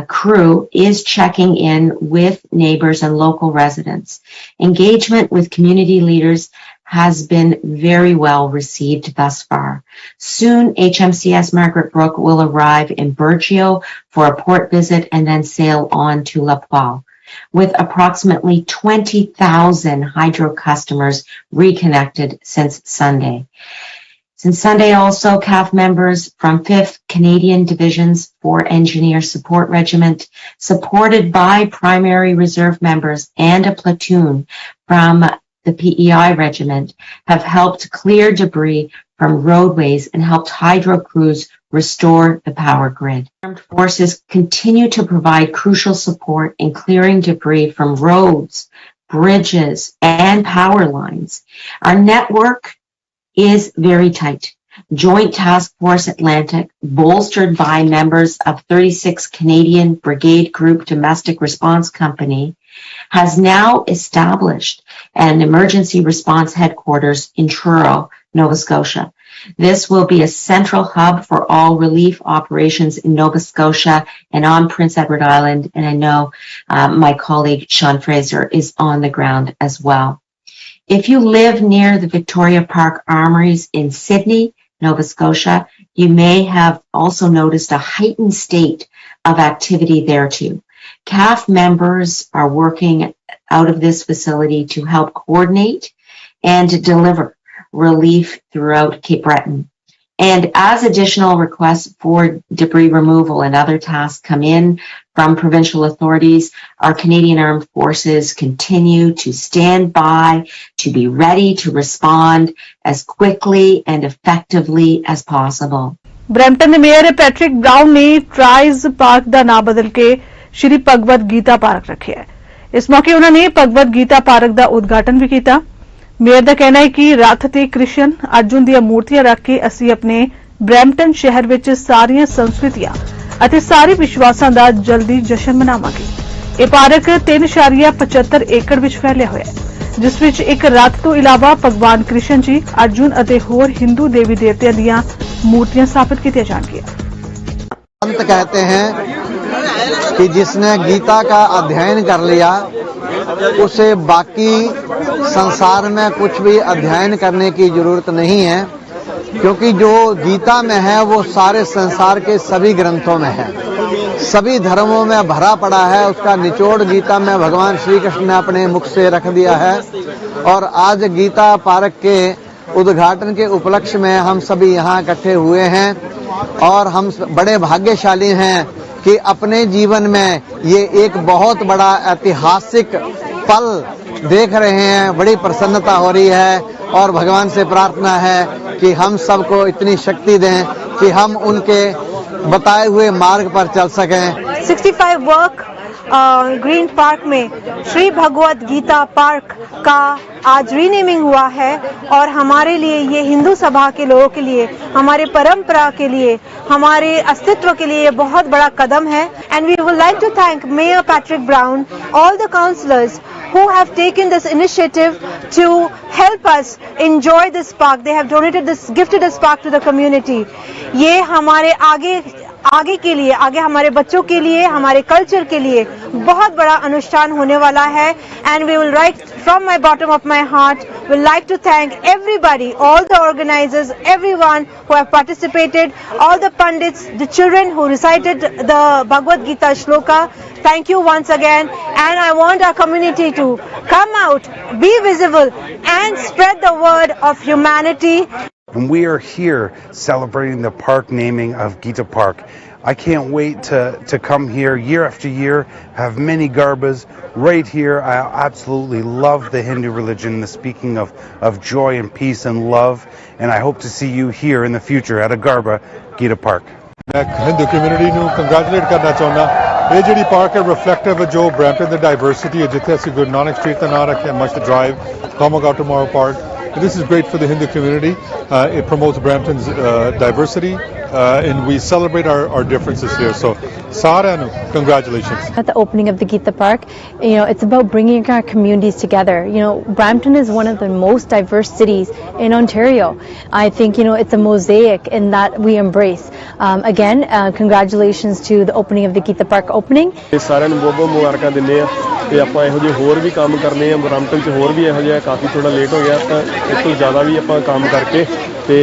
crew is checking in with neighbours and local residents. Engagement with community leaders has been very well received thus far. Soon, HMCS Margaret Brooke will arrive in Burgeo for a port visit and then sail on to La Poile, with approximately 20,000 hydro customers reconnected since Sunday. Since Sunday also, CAF members from 5th Canadian Division's 4 Engineer Support Regiment, supported by primary reserve members and a platoon from the PEI regiment, have helped clear debris from roadways and helped hydro crews restore the power grid. Armed forces continue to provide crucial support in clearing debris from roads, bridges, and power lines. Our network is very tight. Joint Task Force Atlantic, bolstered by members of 36 Canadian Brigade Group Domestic Response Company, has now established an emergency response headquarters in Truro, Nova Scotia. This will be a central hub for all relief operations in Nova Scotia and on Prince Edward Island, and I know my colleague Sean Fraser is on the ground as well. If you live near the Victoria Park Armories in Sydney, Nova Scotia, you may have also noticed a heightened state of activity there too. CAF members are working out of this facility to help coordinate and deliver relief throughout Cape Breton. And as additional requests for debris removal and other tasks come in from provincial authorities, our Canadian Armed Forces continue to stand by, to be ready to respond as quickly and effectively as possible. Brampton ਦੇ mayor Patrick brown ਨੇ ਟਰਾਈਜ਼ park ਦਾ ਨਾਮ ਬਦਲ ਕੇ ਸ਼੍ਰੀ Bhagavad Gita park ਰੱਖਿਆ ਹੈ। ਇਸ ਮੌਕੇ ਉਹਨਾਂ ਨੇ ਭਗਵਦ ਗੀਤਾ ਪਾਰਕ ਦਾ ਉਦਘਾਟਨ ਵੀ ਕੀਤਾ। ਮੇਅਰ ਦਾ ਕਹਿਣਾ ਹੈ ਕਿ ਰੱਥ ਤੇ ਕ੍ਰਿਸ਼ਨ ਅਰਜੁਨ ਦੀਆਂ ਮੂਰਤੀਆਂ ਰੱਖ ਕੇ ਅਸੀਂ ਆਪਣੇ ਬ੍ਰੈਂਪਟਨ ਸ਼ਹਿਰ ਵਿੱਚ ਸਾਰੀਆਂ ਸੰਸਕ੍ਰਿਤੀਆਂ ਅਤੇ ਸਾਰੇ ਵਿਸ਼ਵਾਸਾਂ ਦਾ ਜਲਦੀ ਜਸ਼ਨ ਮਨਾਵਾਂਗੇ। ਇਹ ਪਾਰਕ 3.75 ਏਕੜ ਵਿੱਚ ਫੈਲਿਆ ਹੋਇਆ ਹੈ, ਜਿਸ ਵਿੱਚ ਇੱਕ ਰੱਥ ਤੋਂ ਇਲਾਵਾ ਭਗਵਾਨ ਕ੍ਰਿਸ਼ਨ ਜੀ, ਅਰਜੁਨ ਅਤੇ ਹੋਰ ਹਿੰਦੂ ਦੇਵੀ ਦੇਵਤਿਆਂ ਦੀਆਂ मूर्तियां स्थापित की जाएंगी। संत कहते हैं कि जिसने गीता का अध्ययन कर लिया उसे बाकी संसार में कुछ भी अध्ययन करने की जरूरत नहीं है, क्योंकि जो गीता में है वो सारे संसार के सभी ग्रंथों में है, सभी धर्मों में भरा पड़ा है। उसका निचोड़ गीता में भगवान श्री कृष्ण ने अपने मुख से रख दिया है। और आज गीता पार्क के उद्घाटन के उपलक्ष्य में हम सभी यहाँ इकट्ठे हुए हैं और हम बड़े भाग्यशाली हैं कि अपने जीवन में ये एक बहुत बड़ा ऐतिहासिक पल देख रहे हैं। बड़ी प्रसन्नता हो रही है और भगवान से प्रार्थना है कि हम सबको इतनी शक्ति दें कि हम उनके बताए हुए मार्ग पर चल सकें। 65 वर्क ग्रीन पार्क में श्री भगवद गीता पार्क का आज रीनेमिंग हुआ है और हमारे लिए ये हिंदू सभा के लोगों के लिए, हमारे परंपरा के लिए, हमारे अस्तित्व के लिए बहुत बड़ा कदम है। And we would like to thank mayor Patrick Brown, all the councillors who have taken this initiative to help us enjoy this park. They have gifted this park to the community. ये हमारे आगे के लिए, आगे हमारे बच्चों के लिए, हमारे कल्चर के लिए बहुत बड़ा अनुष्ठान होने वाला है। And we will write from my bottom of my heart, would like to thank everybody, all the organizers, everyone who have participated, all the pandits, the children who recited the Bhagavad Gita shloka. Thank you once again, and I want our community to Come out, be visible, and spread the word of humanity. And we are here celebrating the park naming of Gita Park. I can't wait to come here year after year, have many garbas right here. I absolutely love the Hindu religion, the speaking of joy and peace and love, and I hope to see you here in the future at a garba, Gita Park. ਮੈਂ Hindu community ਨੂੰ congratulate ਕਰਨਾ ਚਾਹੁੰਦਾ। ਇਹ ਜਿਹੜੀ park ਹੈ reflective ਹੈ ਜੋ Brampton ਦੀ diversity ਹੈ, ਜਿੱਥੇ ਅਸੀਂ ਗੁਰੂ ਨਾਨਕ ਸਟਰੀਟ ਦਾ ਨਾਂ ਰੱਖਿਆ, must drive, Comaga Tomorrow Park. This is great for the Hindu community. It promotes Brampton's diversity, and we celebrate our differences here. So, Saranu, congratulations. At the opening of the Gita Park, it's about bringing our communities together. Brampton is one of the most diverse cities in Ontario. I think, it's a mosaic in that we embrace. Again, congratulations to the opening of the Gita Park opening. ਸਾਰਿਆਂ ਨੂੰ ਬਹੁਤ ਬਹੁਤ ਮੁਬਾਰਕਾਂ ਦਿੰਦੇ ਆ ਤੇ ਆਪਾਂ ਇਹੋ ਜਿਹੇ ਹੋਰ ਵੀ ਕੰਮ ਕਰਨੇ ਆ। ਬਰੈਂਪਟਨ 'ਚ ਹੋਰ ਵੀ ਇਹੋ ਜਿਹਾ ਕਾਫੀ ਥੋੜਾ ਲੇਟ ਹੋ ਗਿਆ, ਤਾਂ ਇਸ ਤੋਂ ਜ਼ਿਆਦਾ ਵੀ ਆਪਾਂ ਕੰਮ ਕਰਕੇ ਤੇ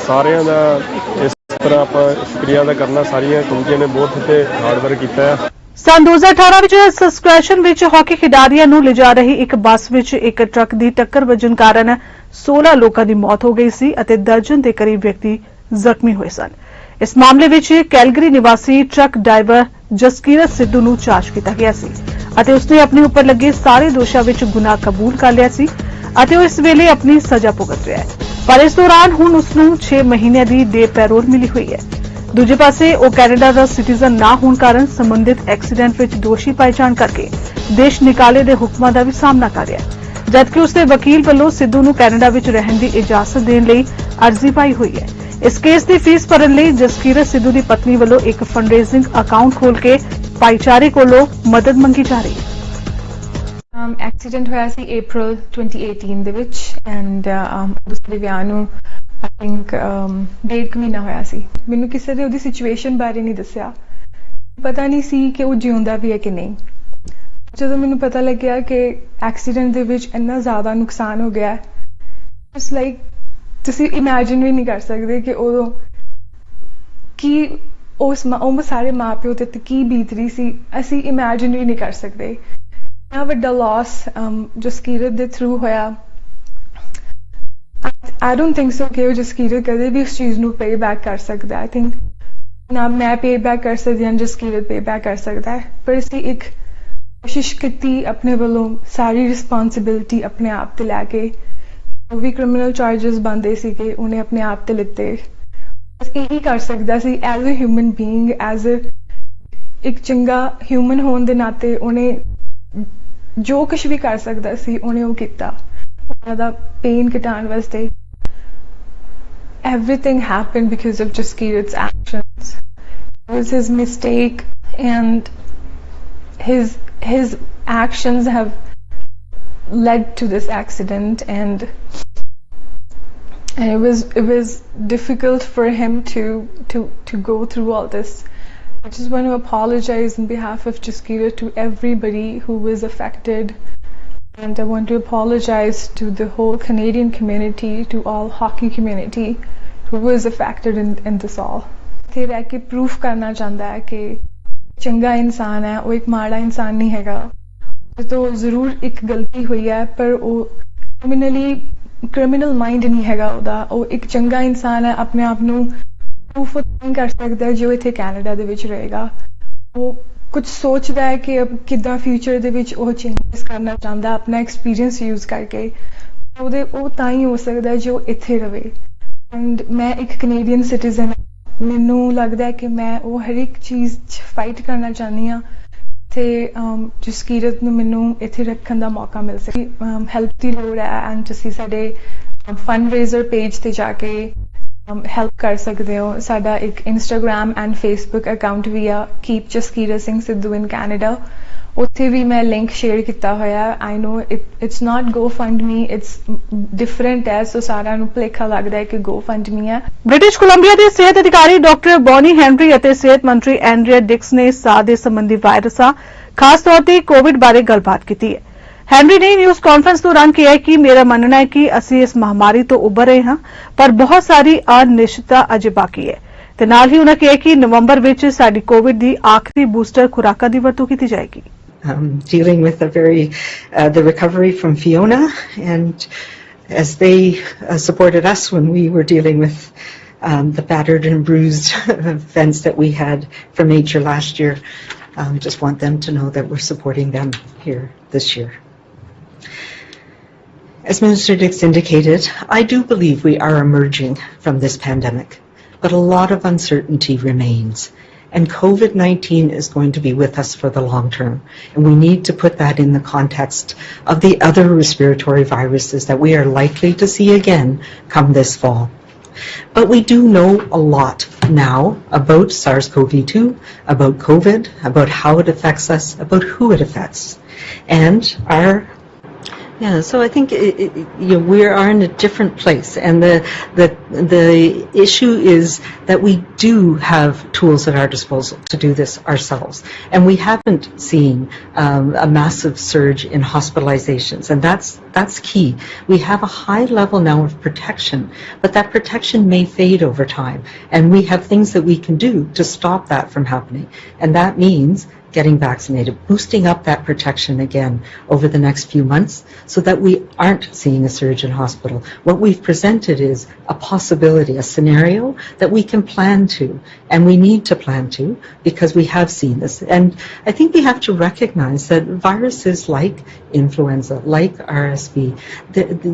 ਸਾਰਿਆਂ ਦਾ ਇਸ ਤਰ੍ਹਾਂ ਆਪਾਂ ਸ਼ੁਕਰੀਆ ਅਦਾ ਕਰਨਾ। ਸਾਰੀਆਂ ਕਮੇਟੀਆਂ ਨੇ ਬਹੁਤ ਇੱਥੇ ਹਾਰਡ ਵਰਕ ਕੀਤਾ ਹੈ। ਸੰਨ 2018 ਵਿੱਚ ਸਸਕ੍ਰੈਸ਼ਨ ਵਿੱਚ ਹਾਕੀ ਖਿਡਾਰੀਆਂ ਨੂੰ ਲਿਜਾ ਰਹੀ ਇੱਕ ਬੱਸ ਵਿੱਚ ਇੱਕ ਟਰੱਕ ਦੀ ਟੱਕਰ ਵੱਜਣ ਕਾਰਨ 16 ਲੋਕਾਂ ਦੀ ਮੌਤ ਹੋ ਗਈ ਸੀ ਅਤੇ ਦਰਜਨ ਦੇ ਕਰੀਬ ਵਿਅਕਤੀ ਜ਼ਖਮੀ ਹੋਏ ਸਨ। ਇਸ ਮਾਮਲੇ ਵਿੱਚ ਕੈਲਗਰੀ ਨਿਵਾਸੀ ਟਰੱਕ ਡਰਾਈਵਰ ਜਸਕੀਰਤ ਸਿੱਧੂ ਨੂੰ ਚਾਰਜ ਕੀਤਾ ਗਿਆ ਸੀ ਅਤੇ ਉਸਨੇ ਆਪਣੇ ਉੱਪਰ ਲੱਗੇ ਸਾਰੇ ਦੋਸ਼ਾਂ ਵਿੱਚ ਗੁਨਾਹ ਕਬੂਲ ਕਰ ਲਿਆ ਸੀ ਅਤੇ ਉਹ ਇਸ ਵੇਲੇ ਆਪਣੀ ਸਜ਼ਾ ਭੁਗਤ ਰਿਹਾ ਹੈ। ਪਰ ਇਸ ਦੌਰਾਨ ਹੁਣ ਉਸ ਨੂੰ 6 ਮਹੀਨਿਆਂ ਦੀ ਡੇ ਪੈਰੋਲ ਮਿਲੀ ਹੋਈ ਹੈ। ਦੂਜੇ ਪਾਸੇ ਉਹ ਕੈਨੇਡਾ ਦਾ ਸਿਟੀਜ਼ਨ ਨਾ ਹੋਣ ਕਾਰਨ ਸੰਬੰਧਿਤ ਐਕਸੀਡੈਂਟ ਵਿੱਚ ਦੋਸ਼ੀ ਪਾਏ ਜਾਣ ਕਰਕੇ ਦੇਸ਼ ਨਿਕਾਲੇ ਦੇ ਹੁਕਮਾਂ ਦਾ ਵੀ ਸਾਹਮਣਾ ਕਰ ਰਿਹਾ ਹੈ, ਜਦਕਿ ਉਸਦੇ ਵਕੀਲ ਵੱਲੋਂ ਸਿੱਧੂ ਨੂੰ ਕੈਨੇਡਾ ਵਿੱਚ ਰਹਿਣ ਦੀ ਇਜਾਜ਼ਤ ਦੇਣ ਲਈ ਅਰਜ਼ੀ ਪਾਈ ਹੋਈ ਹੈ। ਇਸ ਕੇਸ ਦੀ ਫੀਸ ਭਰਨ ਲਈ ਜਸਕੀਰਤ ਸਿੱਧੂ ਦੀ ਪਤਨੀ ਵੱਲੋਂ ਇੱਕ ਫੰਡਰੇਜ਼ਿੰਗ ਅਕਾਊਂਟ ਖੋਲ ਕੇ ਭਾਈਚਾਰੇ ਕੋਲੋਂ ਮਦਦ ਮੰਗੀ ਜਾ ਰਹੀ ਹੈ। ਐਕਸੀਡੈਂਟ ਹੋਇਆ ਸੀ April 2018 ਦੇ ਵਿੱਚ ਐਂਡ ਉਸਦੇ ਵਿਆਹ ਨੂੰ I think 1.5 ਮਹੀਨਾ ਹੋਇਆ ਸੀ। ਮੈਨੂੰ ਕਿਸੇ ਨੇ ਉਹਦੀ ਸਿਚੁਏਸ਼ਨ ਬਾਰੇ ਨਹੀਂ ਦੱਸਿਆ, ਪਤਾ ਨਹੀਂ ਸੀ ਕਿ ਉਹ ਜਿਉਂਦਾ ਵੀ ਹੈ ਕਿ ਨਹੀਂ। ਜਦੋਂ ਮੈਨੂੰ ਪਤਾ ਲੱਗਿਆ ਕਿ ਐਕਸੀਡੈਂਟ ਦੇ ਵਿੱਚ ਇੰਨਾ ਜ਼ਿਆਦਾ ਨੁਕਸਾਨ ਹੋ ਗਿਆ, ਇਟਸ ਲਾਈਕ ਤੁਸੀਂ ਇਮੇਜਿਨ ਵੀ ਨਹੀਂ ਕਰ ਸਕਦੇ ਕਿ ਉਦੋਂ ਕੀ ਉਹ ਸਾਰੇ ਮਾਂ ਪਿਓ ਤੇ ਕੀ ਬੀਤ ਰਹੀ ਸੀ। ਅਸੀਂ ਇਮੇਜਿਨ ਵੀ ਨਹੀਂ ਕਰ ਸਕਦੇ। ਇੰਨਾ ਵੱਡਾ ਲਾਸ ਜਸਕੀਰਤ ਦੇ ਥਰੂ ਹੋਇਆ। I don't think so ਕਿ ਉਹ ਜਸਕੀਰਤ ਕਦੇ ਵੀ ਉਸ ਚੀਜ਼ ਨੂੰ ਪੇ ਬੈਕ ਕਰ ਸਕਦਾ। I think ਨਾ ਮੈਂ ਪੇ ਬੈਕ ਕਰ ਸਕਦੀ ਹਾਂ, ਜਸਕੀਰਤ ਪੇ ਬੈਕ ਕਰ ਸਕਦਾ ਹੈ। ਪਰ ਅਸੀਂ ਇੱਕ ਕੋਸ਼ਿਸ਼ ਕੀਤੀ ਆਪਣੇ ਵੱਲੋਂ, ਸਾਰੀ ਰਿਸਪੌਂਸਿਬਿਲਿਟੀ ਆਪਣੇ ਆਪ ਤੇ ਲੈ ਕੇ। ਉਹ ਵੀ ਕ੍ਰਿਮੀਨਲ ਚਾਰਜਸ ਬਣਦੇ ਸੀ ਕਿ ਉਹਨੇ ਆਪਣੇ ਆਪ ਤੇ ਲਿੱਤੇ। ਅਸੀਂ ਇਹੀ ਕਰ ਸਕਦਾ ਸੀ as a human being, as ਇੱਕ ਚੰਗਾ ਹਿਊਮਨ ਹੋਣ ਦੇ ਨਾਤੇ ਉਹਨੇ ਜੋ ਕੁਝ ਵੀ ਕਰ ਸਕਦਾ ਸੀ ਉਹਨੇ ਉਹ ਕੀਤਾ ਉਹਨਾਂ ਦਾ ਪੇਨ ਘਟਾਉਣ ਵਾਸਤੇ। Everything happened because of Jaskirat's actions. It was his mistake, and his actions have led to this accident, and it was difficult for him to go through all this. I just want to apologize on behalf of Jaskirat to everybody who was affected, and I want to apologize to the whole Canadian community, to all hockey community who was affected in this all. ਇੱਥੇ ਰਹਿ ਕੇ proof ਕਰਨਾ ਚਾਹੁੰਦਾ ਹੈ ਕਿ ਚੰਗਾ ਇਨਸਾਨ ਹੈ, ਉਹ ਇੱਕ ਮਾੜਾ ਇਨਸਾਨ ਨਹੀਂ ਹੈਗਾ। ਉਹ ਤੋਂ ਜ਼ਰੂਰ ਇੱਕ ਗਲਤੀ ਹੋਈ ਹੈ, ਪਰ ਉਹ ਕ੍ਰਿਮੀਨਲ ਮਾਈਂਡ ਨਹੀਂ ਹੈਗਾ ਉਹਦਾ। ਉਹ ਇੱਕ ਚੰਗਾ ਇਨਸਾਨ ਹੈ, ਆਪਣੇ ਆਪ ਨੂੰ ਪ੍ਰੂਫ ਨਹੀਂ ਕਰ ਸਕਦਾ ਜੋ ਇੱਥੇ ਕੈਨੇਡਾ ਦੇ ਵਿੱਚ ਰਹੇਗਾ। ਉਹ ਕੁਝ ਸੋਚਦਾ ਹੈ ਕਿ ਕਿੱਦਾਂ ਫਿਊਚਰ ਦੇ ਵਿੱਚ ਉਹ ਚੇਂਜਸ ਕਰਨਾ ਚਾਹੁੰਦਾ ਆਪਣਾ ਐਕਸਪੀਰੀਅੰਸ ਯੂਜ਼ ਕਰਕੇ। ਉਹ ਤਾਂ ਹੀ ਹੋ ਸਕਦਾ ਜੋ ਇੱਥੇ ਰਵੇ। ਐਂਡ ਮੈਂ ਇੱਕ ਕੈਨੇਡੀਅਨ ਸਿਟੀਜ਼ਨ, ਮੈਨੂੰ ਲੱਗਦਾ ਹੈ ਕਿ ਮੈਂ ਉਹ ਹਰ ਇੱਕ ਚੀਜ਼ 'ਚ ਫਾਈਟ ਕਰਨਾ ਚਾਹੁੰਦੀ ਹਾਂ ਤੇ ਜਸਕੀਰਤ ਨੂੰ ਮੈਨੂੰ ਇੱਥੇ ਰੱਖਣ ਦਾ ਮੌਕਾ ਮਿਲ ਸਕੇ। ਹੈਲਪ ਦੀ ਲੋੜ ਹੈ ਐਂਡ ਤੁਸੀਂ ਸਾਡੇ ਫੰਡ ਰੇਜ਼ਰ ਪੇਜ ਤੇ ਜਾ ਕੇ ਹੈਲਪ ਕਰ ਸਕਦੇ ਹੋ। ਸਾਡਾ ਇੱਕ ਇੰਸਟਾਗ੍ਰਾਮ ਐਂਡ ਫੇਸਬੁੱਕ ਅਕਾਊਂਟ ਵੀ ਆ, keep Jaskirat Singh Sidhu in Canada. ਉੱਥੇ ਵੀ ਮੈਂ ਲਿੰਕ ਸ਼ੇਅਰ ਕੀਤਾ ਹੋਇਆ। I know it's not GoFundMe, it's different ਹੈ, ਸੋ ਸਾਰਿਆਂ ਨੂੰ ਭੁਲੇਖਾ ਲੱਗਦਾ ਹੈ ਕਿ GoFundMe ਹੈ। ਬ੍ਰਿਟਿਸ਼ ਕੋਲੰਬੀਆ ਦੇ ਸਿਹਤ ਅਧਿਕਾਰੀ ਡਾਕਟਰ ਬੌਨੀ ਹੈਨਰੀ ਅਤੇ ਸਿਹਤ ਮੰਤਰੀ ਐਂਡਰੀਆ ਡਿਕਸ ਨੇ ਸਾਹ ਦੇ ਸੰਬੰਧੀ ਵਾਇਰਸਾਂ, ਖਾਸ ਤੌਰ ਤੇ ਕੋਵਿਡ ਬਾਰੇ ਗੱਲਬਾਤ ਕੀਤੀ ਹੈ। ਹੈਨਰੀ ਨੇ ਨਿਊਜ਼ ਕਾਨਫਰੰਸ ਦੌਰਾਨ ਕਿਹਾ ਕਿ ਮੇਰਾ ਮੰਨਣਾ ਹੈ ਕਿ ਅਸੀਂ ਇਸ ਮਹਾਮਾਰੀ ਤੋਂ ਉੱਭਰ ਰਹੇ ਹਾਂ, ਪਰ ਬਹੁਤ ਸਾਰੀ ਅਨਿਸ਼ਚਿਤਤਾ ਅਜੇ ਬਾਕੀ ਹੈ ਤੇ ਨਾਲ ਹੀ ਉਹਨਾਂ ਕਿਹਾ ਕਿ ਨਵੰਬਰ ਵਿੱਚ ਸਾਡੀ ਕੋਵਿਡ ਦੀ ਆਖਰੀ ਬੂਸਟਰ ਖੁਰਾਕਾਂ ਦੀ ਵਰਤੋਂ ਕੀਤੀ ਜਾਏਗੀ। dealing with the recovery from Fiona, and as they supported us when we were dealing with the battered and bruised events that we had from nature last year. I just want them to know that we're supporting them here this year. As Minister Dix indicated, I do believe we are emerging from this pandemic, but a lot of uncertainty remains. And COVID-19 is going to be with us for the long term. And we need to put that in the context of the other respiratory viruses that we are likely to see again come this fall. But we do know a lot now about SARS-CoV-2, about COVID, about how it affects us, about who it affects. And so I think we are in a different place, and the issue is that we do have tools at our disposal to do this ourselves, and we haven't seen a massive surge in hospitalizations, and that's key. We have a high level now of protection, but that protection may fade over time, and we have things that we can do to stop that from happening, and that means getting vaccinated, boosting up that protection again over the next few months so that we aren't seeing a surge in hospital. What we've presented is a possibility, a scenario that we can plan to, and we need to plan to because we have seen this. And I think we have to recognize that viruses like influenza, like RSV,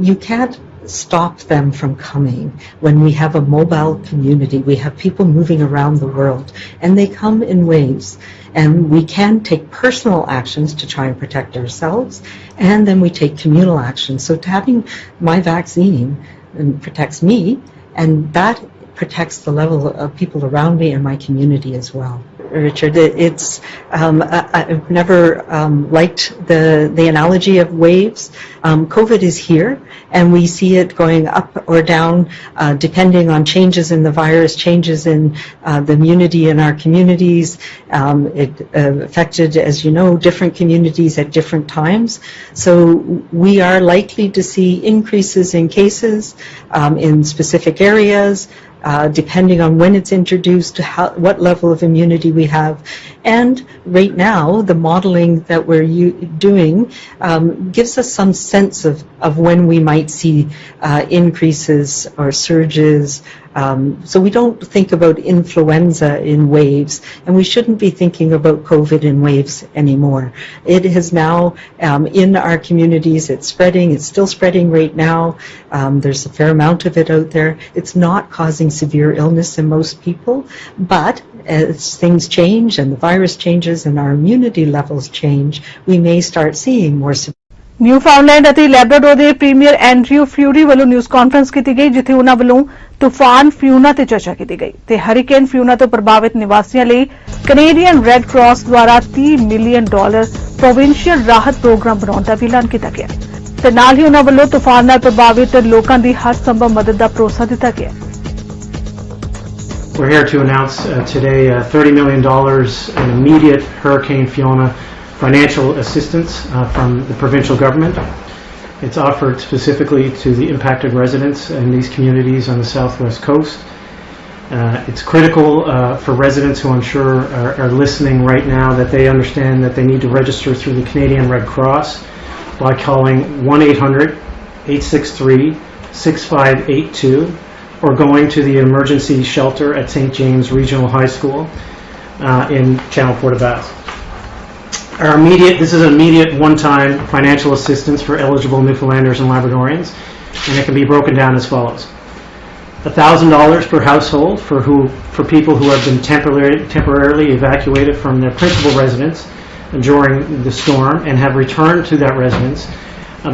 you can't stop them from coming. When we have a mobile community, we have people moving around the world, and they come in waves. And we can take personal actions to try and protect ourselves, and then we take communal actions. So having my vaccine protects me, and that protects the level of people around me and my community as well. Richard, I've never liked the analogy of waves. COVID is here, and we see it going up or down depending on changes in the virus, changes in the immunity in our communities. It affected, as you know, different communities at different times. So we are likely to see increases in cases in specific areas, depending on when it's introduced, what level of immunity we have. And right now, the modeling that we're doing gives us some sense of when we might see increases or surges. So we don't think about influenza in waves, and we shouldn't be thinking about COVID in waves anymore. It is now in our communities, it's spreading, it's still spreading right now. There's a fair amount of it out there. It's not causing severe illness in most people, but as things change and the virus changes and our immunity levels change, we may start seeing more severe. ਨਿਊਫਾਊਂਡਲੈਂਡ ਅਤੇ Labrador ਦੇ premier Andrew fury ਵੱਲੋਂ news conference ਕੀਤੀ ਗਈ, ਜਿੱਥੇ ਉਹਨਾਂ ਵੱਲੋਂ ਤੂਫਾਨ ਫਿਊਨਾ ਤੇ ਚਰਚਾ ਕੀਤੀ ਗਈ ਤੇ ਹਰੀਕੇਨ ਫਿਊਨਾ ਤੋਂ ਪ੍ਰਭਾਵਿਤ ਨਿਵਾਸੀਆਂ ਲਈ ਕੈਨੇਡੀਅਨ ਰੈੱਡ ਕਰਾਸ ਦੁਆਰਾ $30 ਮਿਲੀਅਨ ਪ੍ਰੋਵਿੰਸ਼ੀਅਲ ਰਾਹਤ ਪ੍ਰੋਗਰਾਮ ਬਣਾਉਣ ਦਾ ਵੀ ਐਲਾਨ ਕੀਤਾ ਗਿਆ ਤੇ ਨਾਲ ਹੀ ਉਹਨਾਂ ਵੱਲੋਂ ਤੂਫਾਨ ਨਾਲ ਪ੍ਰਭਾਵਿਤ ਲੋਕਾਂ ਦੀ ਹਰ ਸੰਭਵ ਮਦਦ ਦਾ ਭਰੋਸਾ ਦਿੱਤਾ ਗਿਆ। We're here to announce today $30 million in immediate Hurricane Fiona financial assistance from the provincial government. It's offered specifically to the impacted residents in these communities on the southwest coast. It's critical for residents who I'm sure are listening right now that they understand that they need to register through the Canadian Red Cross by calling 1-800-863-6582 or going to the emergency shelter at St. James Regional High School in Channel Port-au-Basque. This is immediate one-time financial assistance for eligible Newfoundlanders and Labradorians, and it can be broken down as follows. $1,000 per household for people who have been temporarily evacuated from their principal residence during the storm and have returned to that residence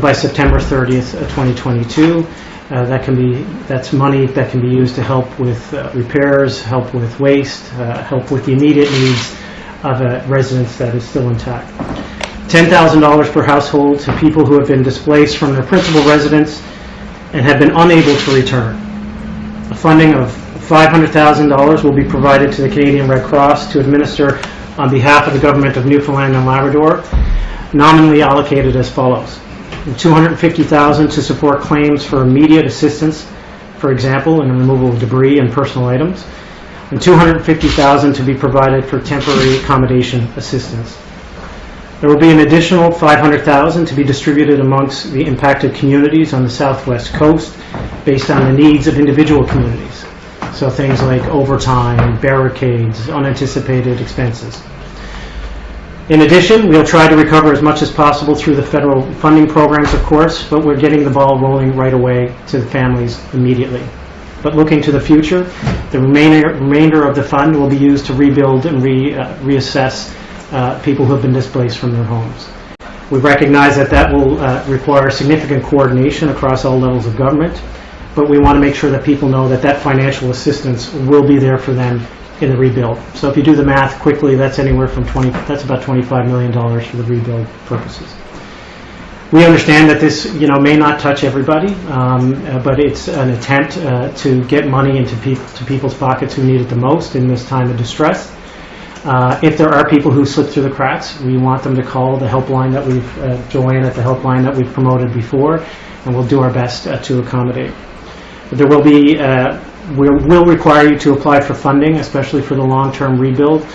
by September 30th, 2022. That's money that can be used to help with repairs, help with waste, help with the immediate needs of a residence that is still intact. $10,000 per household to people who have been displaced from their principal residence and have been unable to return. A funding of $500,000 will be provided to the Canadian Red Cross to administer on behalf of the Government of Newfoundland and Labrador, nominally allocated as follows. $250,000 to support claims for immediate assistance, for example, in the removal of debris and personal items, and $250,000 to be provided for temporary accommodation assistance. There will be an additional $500,000 to be distributed amongst the impacted communities on the southwest coast based on the needs of individual communities. So things like overtime, barricades, unanticipated expenses. In addition, we'll try to recover as much as possible through the federal funding programs, of course, but we're getting the ball rolling right away to the families immediately. But looking to the future, the remainder of the fund will be used to rebuild and reassess people who have been displaced from their homes. We recognize that that will require significant coordination across all levels of government, but we want to make sure that people know that that financial assistance will be there for them in the rebuild. So if you do the math quickly, that's anywhere from that's about $25 million for the rebuild purposes. We understand that this, may not touch everybody, but it's an attempt to get money into people's pockets who need it the most in this time of distress. If there are people who slip through the cracks, we want them to call the helpline that Joanne at the helpline that we've promoted before, and we'll do our best to accommodate. But there will be, we'll require you to apply for funding, especially for the long-term rebuild,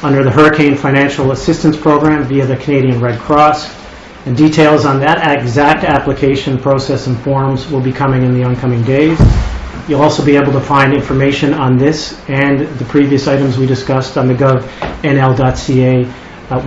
under the Hurricane Financial Assistance Program via the Canadian Red Cross. And details on that exact application process and forms will be coming in the oncoming days. You'll also be able to find information on this and the previous items we discussed on the govnl.ca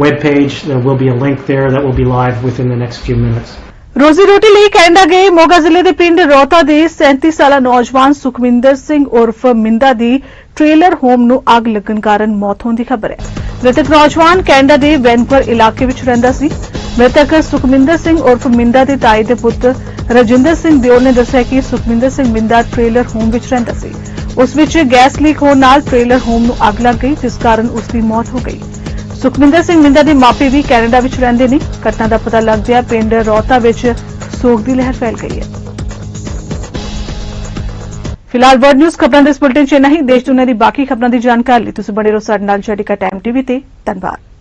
webpage. There will be a link there that will be live within the next few minutes. ਰੋਜ਼ੀ ਰੋਟੀ ਲਈ Canada ਗਏ ਮੋਗਾ ਜ਼ਿਲ੍ਹੇ ਦੇ ਪਿੰਡ ਰੌਤਾ ਦੇ 37 ਸਾਲਾ ਨੌਜਵਾਨ ਸੁਖਵਿੰਦਰ ਸਿੰਘ ਉਰਫ ਮਿੰਦਾ ਦੀ ਟ੍ਰੇਲਰ ਹੋਮ ਨੂੰ ਅੱਗ ਲੱਗਣ ਕਾਰਨ ਮੌਤ ਹੋਣ ਦੀ ਖਬਰ ਹੈ। ਮ੍ਰਿਤਕ ਨੌਜਵਾਨ ਕੈਨੇਡਾ ਦੇ ਵੈਨਕੂਵਰ ਇਲਾਕੇ ਵਿੱਚ ਰਹਿੰਦਾ ਸੀ। ਮ੍ਰਿਤਕ ਸੁਖਵਿੰਦਰ ਸਿੰਘ ਉਰਫ ਮਿੰਦਾ ਦੇ ਤਾਏ ਦੇ ਪੁੱਤ ਰਜਿੰਦਰ ਸਿੰਘ ਦਿਓਲ ਨੇ ਦੱਸਿਆ ਕਿ ਸੁਖਵਿੰਦਰ ਸਿੰਘ ਮਿੰਦਾ ਟ੍ਰੇਲਰ ਹੋਮ ਵਿੱਚ ਰਹਿੰਦਾ ਸੀ। ਉਸ ਵਿੱਚ ਗੈਸ ਲੀਕ ਹੋਣ ਨਾਲ ਟ੍ਰੇਲਰ ਹੋਮ ਨੂੰ ਅੱਗ ਲੱਗ ਗਈ, ਜਿਸ ਕਾਰਨ ਉਸ ਦੀ ਮੌਤ ਹੋ ਗਈ। ਸੁਖਵਿੰਦਰ ਸਿੰਘ ਮਿੰਦਾ ਦੇ ਮਾਪੇ ਵੀ ਕੈਨੇਡਾ ਵਿੱਚ ਰਹਿੰਦੇ ਨੇ। ਘਟਨਾ ਦਾ ਪਤਾ ਲੱਗਦਿਆਂ ਪਿੰਡ ਰੌਤਾ ਵਿੱਚ ਸੋਗ ਦੀ ਲਹਿਰ ਫੈਲ ਗਈ ਹੈ। ਫਿਲਹਾਲ ਵਰਡ ਨਿਊਜ਼ ਖਬਰਾਂ ਦੇ ਇਸ ਬੁਲੇਟਿਨ 'ਚ ਇੰਨਾ ਹੀ। ਦੇਸ਼ ਦੁਨੀਆ ਦੀ ਬਾਕੀ ਖਬਰਾਂ ਦੀ ਜਾਣਕਾਰੀ ਲਈ ਤੁਸੀਂ ਬਣੇ ਰਹੋ ਸਾਡੇ ਨਾਲ ਜੈਡਿਕਾ ਟਾਈਮ ਟੀਵੀ ਤੇ। ਧੰਨਵਾਦ।